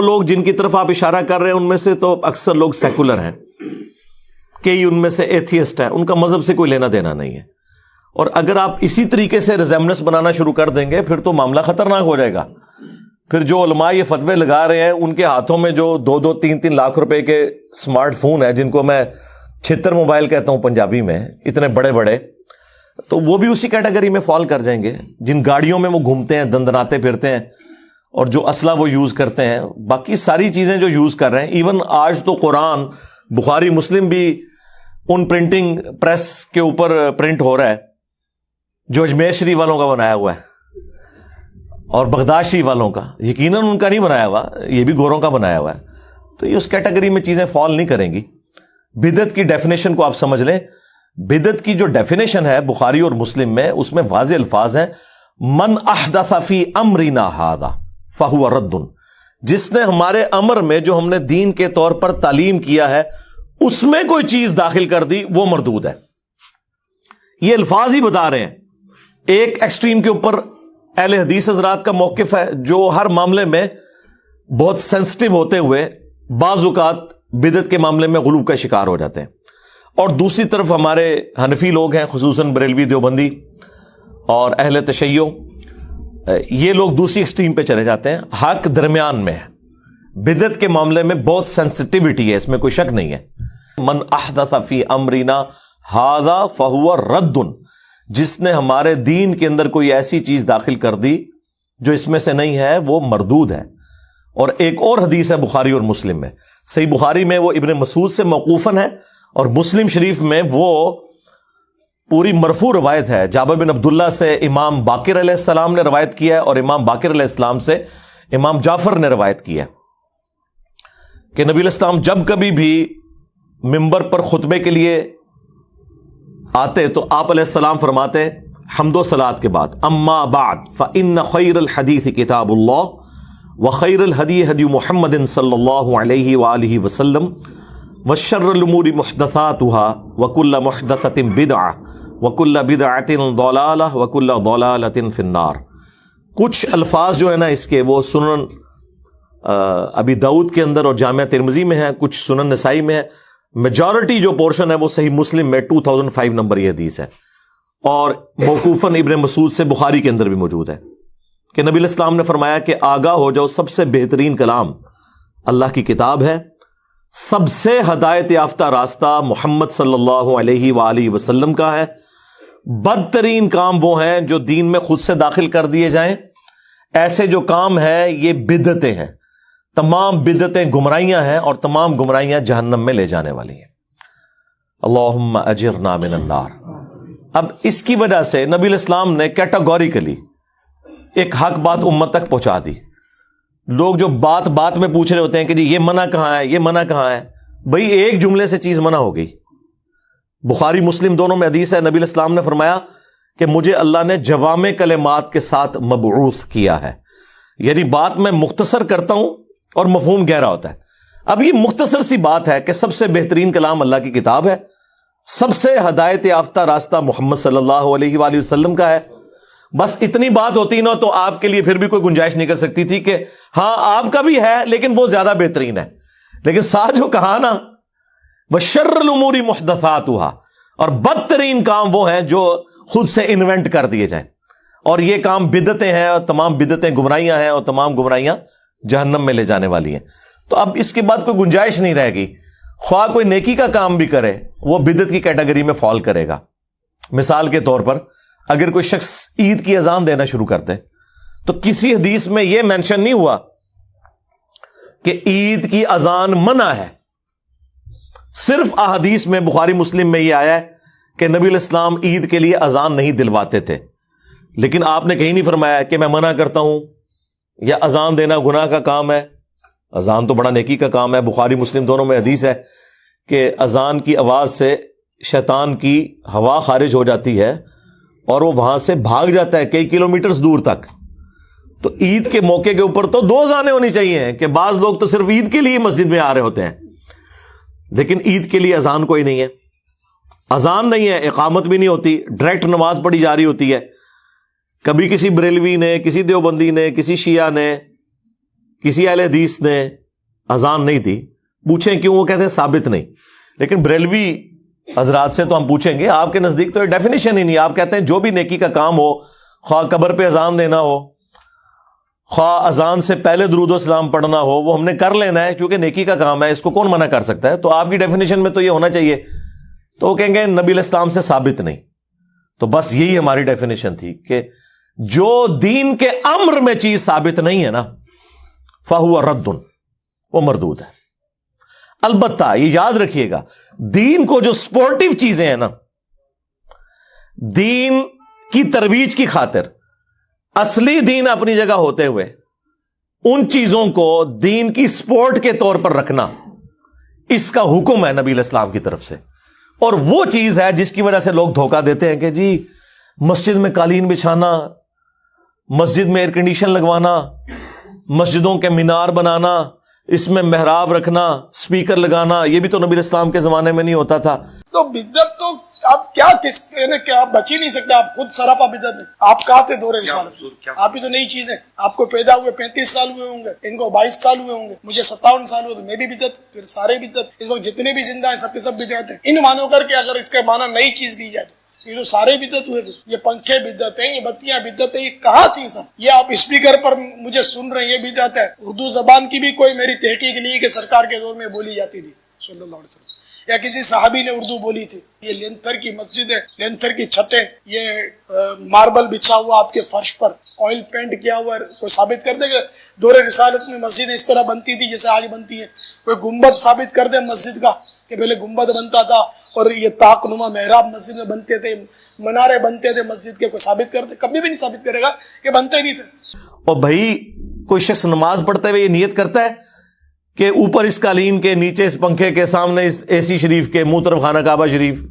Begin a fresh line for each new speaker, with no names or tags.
لوگ جن کی طرف آپ اشارہ کر رہے ہیں ان میں سے تو اکثر لوگ سیکولر ہیں، کئی ان میں سے ایتھیسٹ ہیں، ان کا مذہب سے کوئی لینا دینا نہیں ہے. اور اگر آپ اسی طریقے سے ریزیمبلنس بنانا شروع کر دیں گے پھر تو معاملہ خطرناک ہو جائے گا. پھر جو علماء یہ فتوے لگا رہے ہیں ان کے ہاتھوں میں جو 2-3 لاکھ روپے کے اسمارٹ فون ہیں، جن کو میں 76 موبائل کہتا ہوں پنجابی میں، اتنے بڑے بڑے، تو وہ بھی اسی کیٹیگری میں فال کر جائیں گے. جن گاڑیوں میں وہ گھومتے ہیں، دندناتے پھرتے ہیں، اور جو اسلحہ وہ یوز کرتے ہیں، باقی ساری چیزیں جو یوز کر رہے ہیں، ایون آج تو قرآن، بخاری، مسلم بھی ان پرنٹنگ پریس کے اوپر پرنٹ ہو رہا ہے جو اجمیر شریف والوں کا بنایا ہوا ہے اور بغداد شریف والوں کا. یقیناً ان کا نہیں بنایا ہوا، یہ بھی گوروں کا بنایا ہوا ہے. تو یہ اس کیٹیگری میں چیزیں فال نہیں کریں گی. بدعت کی ڈیفینیشن کو آپ سمجھ لیں. بدعت کی جو ڈیفینیشن ہے بخاری اور مسلم میں، اس میں واضح الفاظ ہیں، من احدث فی امرنا ھذا فہو رد. جس نے ہمارے امر میں، جو ہم نے دین کے طور پر تعلیم کیا ہے، اس میں کوئی چیز داخل کر دی، وہ مردود ہے. یہ الفاظ ہی بتا رہے ہیں. ایک ایکسٹریم کے اوپر اہل حدیث حضرات کا موقف ہے جو ہر معاملے میں بہت سینسٹیو ہوتے ہوئے بعض اوقات بدعت کے معاملے میں غلو کا شکار ہو جاتے ہیں، اور دوسری طرف ہمارے حنفی لوگ ہیں، خصوصاً بریلوی، دیوبندی اور اہل تشیع، یہ لوگ دوسری ایکسٹریم پہ چلے جاتے ہیں. حق درمیان میں ہے. بدعت کے معاملے میں بہت سینسٹیوٹی ہے، اس میں کوئی شک نہیں ہے. من احدث فی امرنا ھذا فہو رد. جس نے ہمارے دین کے اندر کوئی ایسی چیز داخل کر دی جو اس میں سے نہیں ہے، وہ مردود ہے. اور ایک اور حدیث ہے بخاری اور مسلم میں. صحیح بخاری میں وہ ابن مسعود سے موقوفاً ہے، اور مسلم شریف میں وہ پوری مرفوع روایت ہے. جابر بن عبداللہ سے امام باقر علیہ السلام نے روایت کیا ہے، اور امام باقر علیہ السلام سے امام جعفر نے روایت کیا ہے کہ نبی علیہ السلام جب کبھی بھی منبر پر خطبے کے لیے آتے تو آپ علیہ السلام فرماتے حمد و صلات کے بعد، اما بعد فإن خیر الحدیث کتاب اللہ وخیر الہدی ہدی محمد صلی اللہ علیہ وآلہ وسلم وشر الامور محدثاتها وکل محدثۃ بدعہ وکل بدعۃ ضلالہ وکل ضلالۃ فی النار. کچھ الفاظ جو ہے نا اس کے، وہ سنن ابی داؤد کے اندر اور جامعہ ترمذی میں ہیں، کچھ سنن نسائی میں ہے. میجورٹی جو پورشن ہے وہ صحیح مسلم میں 2005 نمبر یہ حدیث ہے، اور موقوفاً ابن مسعود سے بخاری کے اندر بھی موجود ہے کہ نبی علیہ السلام نے فرمایا کہ آگاہ ہو جاؤ، سب سے بہترین کلام اللہ کی کتاب ہے، سب سے ہدایت یافتہ راستہ محمد صلی اللہ علیہ وآلہ وسلم کا ہے، بدترین کام وہ ہیں جو دین میں خود سے داخل کر دیے جائیں. ایسے جو کام ہیں یہ بدعتیں ہیں، تمام بدعتیں گمراہیاں ہیں، اور تمام گمراہیاں جہنم میں لے جانے والی ہیں. اللہم اجرنا من النار. اب اس کی وجہ سے نبی علیہ السلام نے کیٹاگوریکلی ایک حق بات امت تک پہنچا دی. لوگ جو بات بات میں پوچھ رہے ہوتے ہیں کہ جی یہ منع کہاں ہے، یہ منع کہاں ہے، بھئی ایک جملے سے چیز منع ہو گئی. بخاری مسلم دونوں میں حدیث ہے، نبی علیہ السلام نے فرمایا کہ مجھے اللہ نے جوامع کلمات کے ساتھ مبعوث کیا ہے. یعنی بات میں مختصر کرتا ہوں اور مفہوم گہرا ہوتا ہے. اب یہ مختصر سی بات ہے کہ سب سے بہترین کلام اللہ کی کتاب ہے، سب سے ہدایت یافتہ راستہ محمد صلی اللہ علیہ وآلہ وسلم کا ہے. بس اتنی بات ہوتی نا تو آپ کے لیے پھر بھی کوئی گنجائش نہیں کر سکتی تھی کہ ہاں آپ کا بھی ہے لیکن وہ زیادہ بہترین ہے. لیکن ساتھ جو کہا نا وشر الامور محدثاتها، اور بدترین کام وہ ہیں جو خود سے انوینٹ کر دیے جائیں، اور یہ کام بدعتیں ہیں، اور تمام بدعتیں گمراہیاں ہیں، اور تمام گمراہیاں جہنم میں لے جانے والی ہیں. تو اب اس کے بعد کوئی گنجائش نہیں رہے گی. خواہ کوئی نیکی کا کام بھی کرے وہ بدعت کی کیٹیگری میں فال کرے گا. مثال کے طور پر اگر کوئی شخص عید کی اذان دینا شروع کرتے تو کسی حدیث میں یہ مینشن نہیں ہوا کہ عید کی اذان منع ہے. صرف احادیث میں بخاری مسلم میں یہ آیا ہے کہ نبی علیہ السلام عید کے لیے اذان نہیں دلواتے تھے، لیکن آپ نے کہیں نہیں فرمایا کہ میں منع کرتا ہوں یا اذان دینا گناہ کا کام ہے. اذان تو بڑا نیکی کا کام ہے. بخاری مسلم دونوں میں حدیث ہے کہ اذان کی آواز سے شیطان کی ہوا خارج ہو جاتی ہے اور وہ وہاں سے بھاگ جاتا ہے کئی کلومیٹرز دور تک. تو عید کے موقع کے اوپر تو 2 اذانیں ہونی چاہیے کہ بعض لوگ تو صرف عید کے لیے مسجد میں آ رہے ہوتے ہیں، لیکن عید کے لیے اذان کوئی نہیں ہے. اذان نہیں ہے، اقامت بھی نہیں ہوتی، ڈائریکٹ نماز پڑھی جا رہی ہوتی ہے. کبھی کسی بریلوی نے، کسی دیوبندی نے، کسی شیعہ نے، کسی اہل حدیث نے اذان نہیں دی, پوچھیں کیوں, وہ کہتے ہیں ثابت نہیں. لیکن بریلوی حضرات سے تو ہم پوچھیں گے, آپ کے نزدیک تو یہ ڈیفینیشن ہی نہیں. آپ کہتے ہیں جو بھی نیکی کا کام ہو, خواہ قبر پہ اذان دینا ہو, خواہ اذان سے پہلے درود و سلام پڑھنا ہو, وہ ہم نے کر لینا ہے کیونکہ نیکی کا کام ہے, اس کو کون منع کر سکتا ہے. تو آپ کی ڈیفینیشن میں تو یہ ہونا چاہیے. تو وہ کہیں گے نبی علیہ السلام سے ثابت نہیں. تو بس یہی ہماری ڈیفینیشن تھی کہ جو دین کے امر میں چیز ثابت نہیں ہے نا, فہو رد, وہ مردود ہے. البتہ یہ یاد رکھیے گا, دین کو جو سپورٹیو چیزیں ہیں نا, دین کی ترویج کی خاطر اصلی دین اپنی جگہ ہوتے ہوئے ان چیزوں کو دین کی سپورٹ کے طور پر رکھنا, اس کا حکم ہے نبی علیہ السلام کی طرف سے. اور وہ چیز ہے جس کی وجہ سے لوگ دھوکہ دیتے ہیں کہ جی مسجد میں قالین بچھانا, مسجد میں ایئر کنڈیشن لگوانا, مسجدوں کے مینار بنانا, اس میں محراب رکھنا, سپیکر لگانا, یہ بھی تو نبی اسلام کے زمانے میں نہیں ہوتا تھا.
تو بدعت تو آپ کیا آپ بچ ہی نہیں سکتے. آپ خود سراپا بدعت ہے. آپ کہاں تھے دور رسالت؟ آپ ہی تو نئی چیز ہے. آپ کو پیدا ہوئے 35 سال ہوئے ہوں گے, ان کو 22 سال ہوئے ہوں گے, مجھے 57 سال ہوئے, تو میں بھی بدعت, پھر سارے بدعت. اس وقت جتنے بھی زندہ ہیں سب کے سب بدعت ہیں. ان مانو کر کے اگر اس کا معنی نئی چیز لی جائے تو یہ جو سارے بدعت ہوئے تھے, یہ پنکھے بدعت ہیں, یہ بتیاں بدعت ہیں, یہ کہاں تھی سب؟ یہ آپ اسپیکر پر مجھے سن رہے ہیں, یہ بدعت ہے. اردو زبان کی بھی کوئی میری تحقیق نہیں کہ سرکار کے دور میں بولی جاتی تھی صلی اللہ علیہ وسلم, یا کسی صحابی نے اردو بولی تھی. یہ لینتھر کی مسجد ہے, لینتھر کی چھتیں, یہ ماربل بچھا ہوا آپ کے فرش پر, آئل پینٹ کیا ہوا ہے. کوئی ثابت کر دے کہ دور رسالت میں مسجد اس طرح بنتی تھی جیسے آج بنتی ہے. کوئی گنبد ثابت کر دے مسجد کا کہ پہلے گنبد بنتا تھا اور یہ طاق نما محراب مسجد میں بنتے تھے, منارے بنتے تھے مسجد کے. کوئی ثابت کر دے, کبھی بھی نہیں ثابت کرے گا کہ بنتے نہیں تھے.
اور بھائی کوئی شخص نماز پڑھتے ہوئے یہ نیت کرتا ہے کہ اوپر اس قالین کے, نیچے اس پنکھے کے, سامنے اس اے سی شریف کے, منہ طرف خانہ کعبہ شریف,